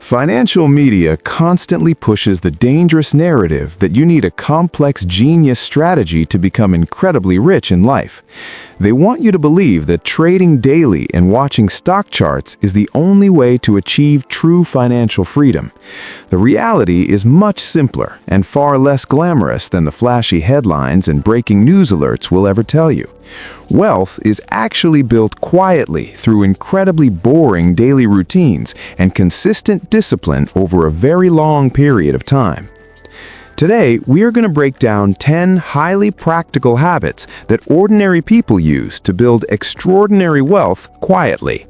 Financial media constantly pushes the dangerous narrative that you need a complex genius strategy to become incredibly rich in life. They want you to believe that trading daily and watching stock charts is the only way to achieve true financial freedom. The reality is much simpler and far less glamorous than the flashy headlines and breaking news alerts will ever tell you. Wealth is actually built quietly through incredibly boring daily routines and consistent discipline over a very long period of time. Today, we are going to break down 10 highly practical habits that ordinary people use to build extraordinary wealth quietly.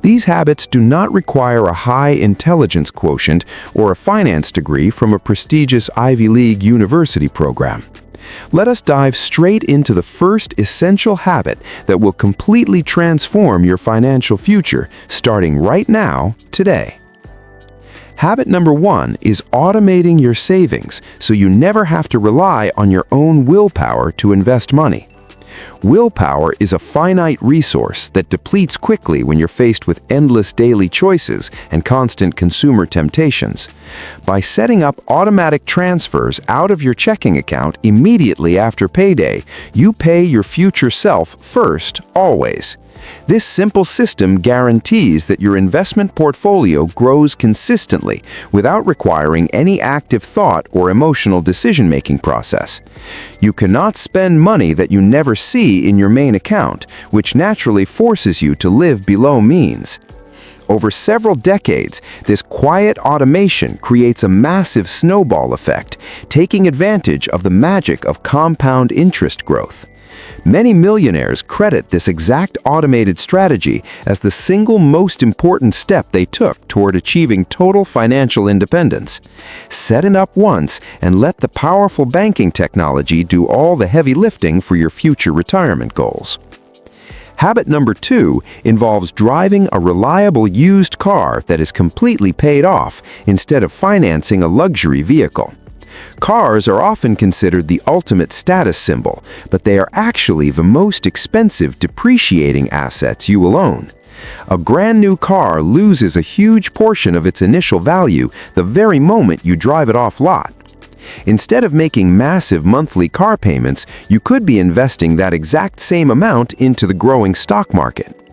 These habits do not require a high intelligence quotient or a finance degree from a prestigious Ivy League university program. Let us dive straight into the first essential habit that will completely transform your financial future, starting right now, today. Habit number 1 is automating your savings so you never have to rely on your own willpower to invest money. Willpower is a finite resource that depletes quickly when you're faced with endless daily choices and constant consumer temptations. By setting up automatic transfers out of your checking account immediately after payday, you pay your future self first, always. This simple system guarantees that your investment portfolio grows consistently without requiring any active thought or emotional decision-making process. You cannot spend money that you never see in your main account, which naturally forces you to live below means. Over several decades, this quiet automation creates a massive snowball effect, taking advantage of the magic of compound interest growth. Many millionaires credit this exact automated strategy as the single most important step they took toward achieving total financial independence. Set it up once and let the powerful banking technology do all the heavy lifting for your future retirement goals. Habit number 2 involves driving a reliable used car that is completely paid off instead of financing a luxury vehicle. Cars are often considered the ultimate status symbol, but they are actually the most expensive depreciating assets you will own. A brand new car loses a huge portion of its initial value the very moment you drive it off lot. Instead of making massive monthly car payments, you could be investing that exact same amount into the growing stock market.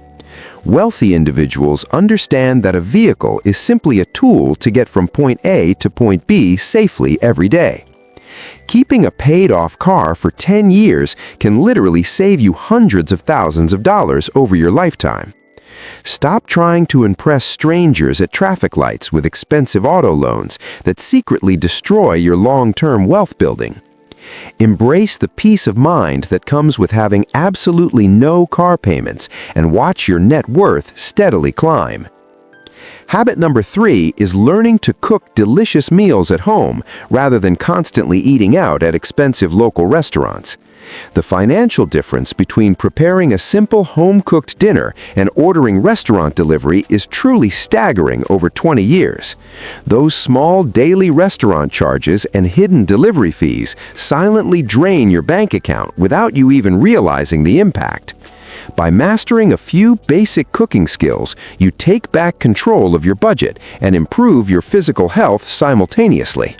Wealthy individuals understand that a vehicle is simply a tool to get from point A to point B safely every day. Keeping a paid-off car for 10 years can literally save you hundreds of thousands of dollars over your lifetime. Stop trying to impress strangers at traffic lights with expensive auto loans that secretly destroy your long-term wealth building. Embrace the peace of mind that comes with having absolutely no car payments and watch your net worth steadily climb. Habit number 3 is learning to cook delicious meals at home rather than constantly eating out at expensive local restaurants. The financial difference between preparing a simple home-cooked dinner and ordering restaurant delivery is truly staggering over 20 years. Those small daily restaurant charges and hidden delivery fees silently drain your bank account without you even realizing the impact. By mastering a few basic cooking skills, you take back control of your budget and improve your physical health simultaneously.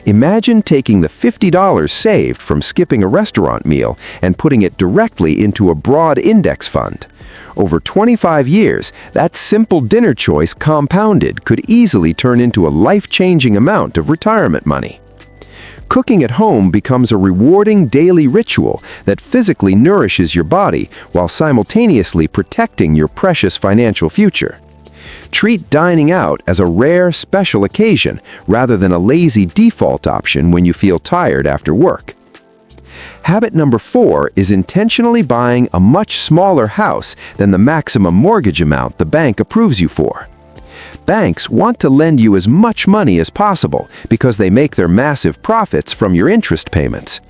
Imagine taking the $50 saved from skipping a restaurant meal and putting it directly into a broad index fund. Over 25 years, that simple dinner choice compounded could easily turn into a life-changing amount of retirement money. Cooking at home becomes a rewarding daily ritual that physically nourishes your body while simultaneously protecting your precious financial future. Treat dining out as a rare, special occasion rather than a lazy default option when you feel tired after work. Habit number 4 is intentionally buying a much smaller house than the maximum mortgage amount the bank approves you for. Banks want to lend you as much money as possible because they make their massive profits from your interest payments.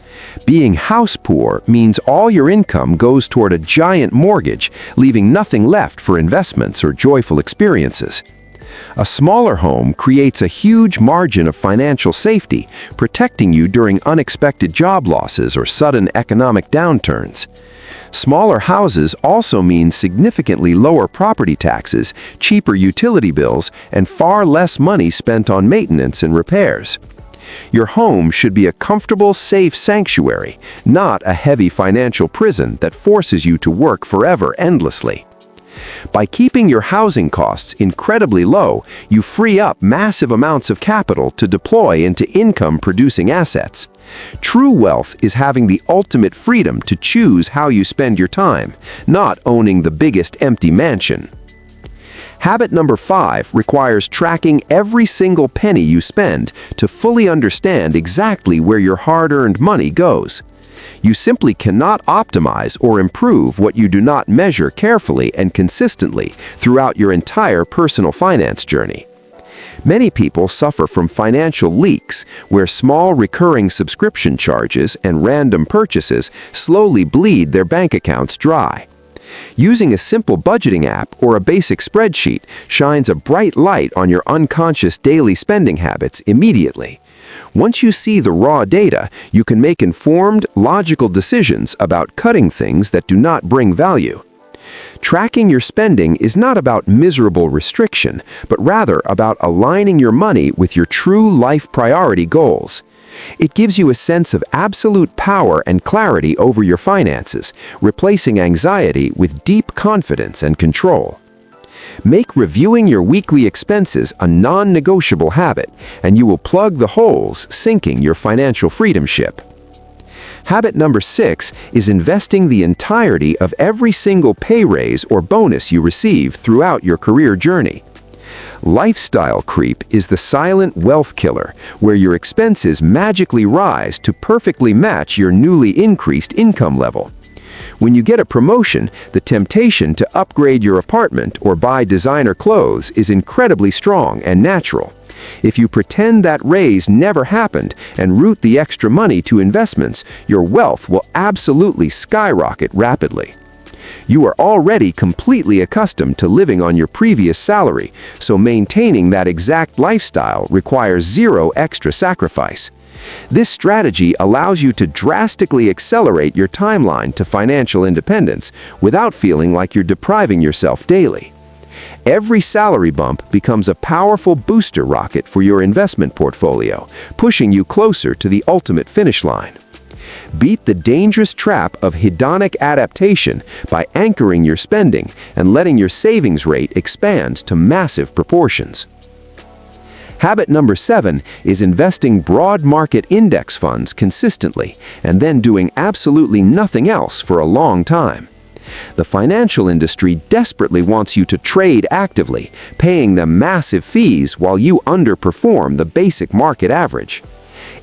Being house poor means all your income goes toward a giant mortgage, leaving nothing left for investments or joyful experiences. A smaller home creates a huge margin of financial safety, protecting you during unexpected job losses or sudden economic downturns. Smaller houses also mean significantly lower property taxes, cheaper utility bills, and far less money spent on maintenance and repairs. Your home should be a comfortable, safe sanctuary, not a heavy financial prison that forces you to work forever endlessly. By keeping your housing costs incredibly low, you free up massive amounts of capital to deploy into income-producing assets. True wealth is having the ultimate freedom to choose how you spend your time, not owning the biggest empty mansion. Habit number 5 requires tracking every single penny you spend to fully understand exactly where your hard-earned money goes. You simply cannot optimize or improve what you do not measure carefully and consistently throughout your entire personal finance journey. Many people suffer from financial leaks, where small recurring subscription charges and random purchases slowly bleed their bank accounts dry. Using a simple budgeting app or a basic spreadsheet shines a bright light on your unconscious daily spending habits immediately. Once you see the raw data, you can make informed, logical decisions about cutting things that do not bring value. Tracking your spending is not about miserable restriction, but rather about aligning your money with your true life priority goals. It gives you a sense of absolute power and clarity over your finances, replacing anxiety with deep confidence and control. Make reviewing your weekly expenses a non-negotiable habit, and you will plug the holes sinking your financial freedom ship. Habit number 6 is investing the entirety of every single pay raise or bonus you receive throughout your career journey. Lifestyle creep is the silent wealth killer, where your expenses magically rise to perfectly match your newly increased income level. When you get a promotion, the temptation to upgrade your apartment or buy designer clothes is incredibly strong and natural. If you pretend that raise never happened and route the extra money to investments, your wealth will absolutely skyrocket rapidly. You are already completely accustomed to living on your previous salary, so maintaining that exact lifestyle requires zero extra sacrifice. This strategy allows you to drastically accelerate your timeline to financial independence without feeling like you're depriving yourself daily. Every salary bump becomes a powerful booster rocket for your investment portfolio, pushing you closer to the ultimate finish line. Beat the dangerous trap of hedonic adaptation by anchoring your spending and letting your savings rate expand to massive proportions. Habit number 7 is investing broad market index funds consistently and then doing absolutely nothing else for a long time. The financial industry desperately wants you to trade actively, paying them massive fees while you underperform the basic market average.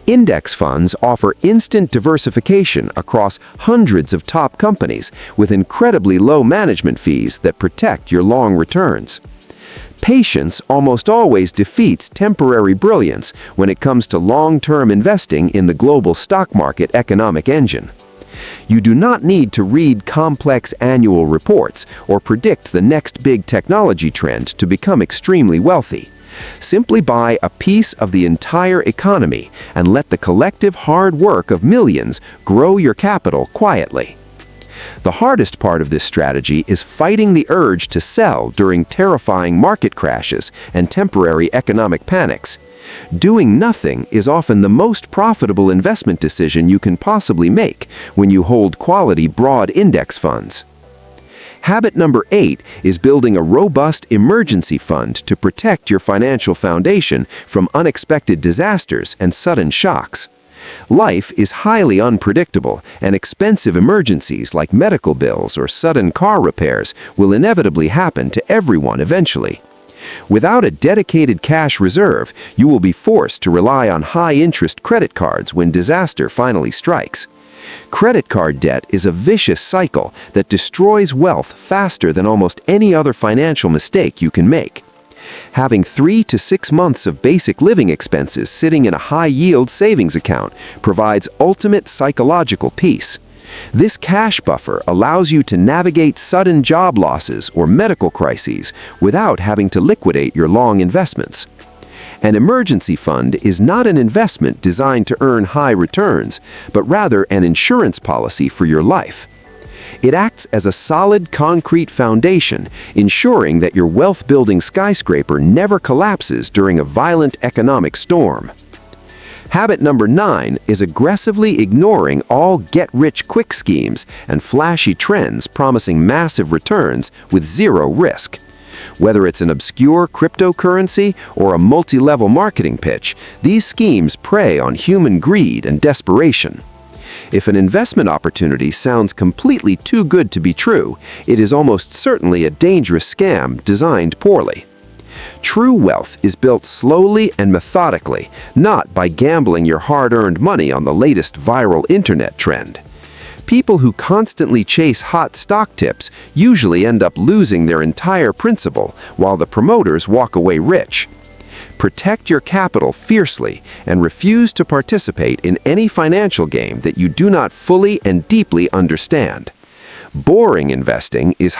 Index funds offer instant diversification across hundreds of top companies with incredibly low management fees that protect your long returns. Patience almost always defeats temporary brilliance when it comes to long-term investing in the global stock market economic engine. You do not need to read complex annual reports or predict the next big technology trend to become extremely wealthy. Simply buy a piece of the entire economy and let the collective hard work of millions grow your capital quietly. The hardest part of this strategy is fighting the urge to sell during terrifying market crashes and temporary economic panics. Doing nothing is often the most profitable investment decision you can possibly make when you hold quality broad index funds. Habit number 8 is building a robust emergency fund to protect your financial foundation from unexpected disasters and sudden shocks. Life is highly unpredictable, and expensive emergencies like medical bills or sudden car repairs will inevitably happen to everyone eventually. Without a dedicated cash reserve, you will be forced to rely on high-interest credit cards when disaster finally strikes. Credit card debt is a vicious cycle that destroys wealth faster than almost any other financial mistake you can make. Having 3 to 6 months of basic living expenses sitting in a high-yield savings account provides ultimate psychological peace. This cash buffer allows you to navigate sudden job losses or medical crises without having to liquidate your long investments. An emergency fund is not an investment designed to earn high returns, but rather an insurance policy for your life. It acts as a solid concrete foundation, ensuring that your wealth-building skyscraper never collapses during a violent economic storm. Habit number 9 is aggressively ignoring all get-rich-quick schemes and flashy trends promising massive returns with zero risk. Whether it's an obscure cryptocurrency or a multi-level marketing pitch, these schemes prey on human greed and desperation. If an investment opportunity sounds completely too good to be true, it is almost certainly a dangerous scam designed poorly. True wealth is built slowly and methodically, not by gambling your hard-earned money on the latest viral internet trend. People who constantly chase hot stock tips usually end up losing their entire principal, while the promoters walk away rich. Protect your capital fiercely and refuse to participate in any financial game that you do not fully and deeply understand. Boring investing is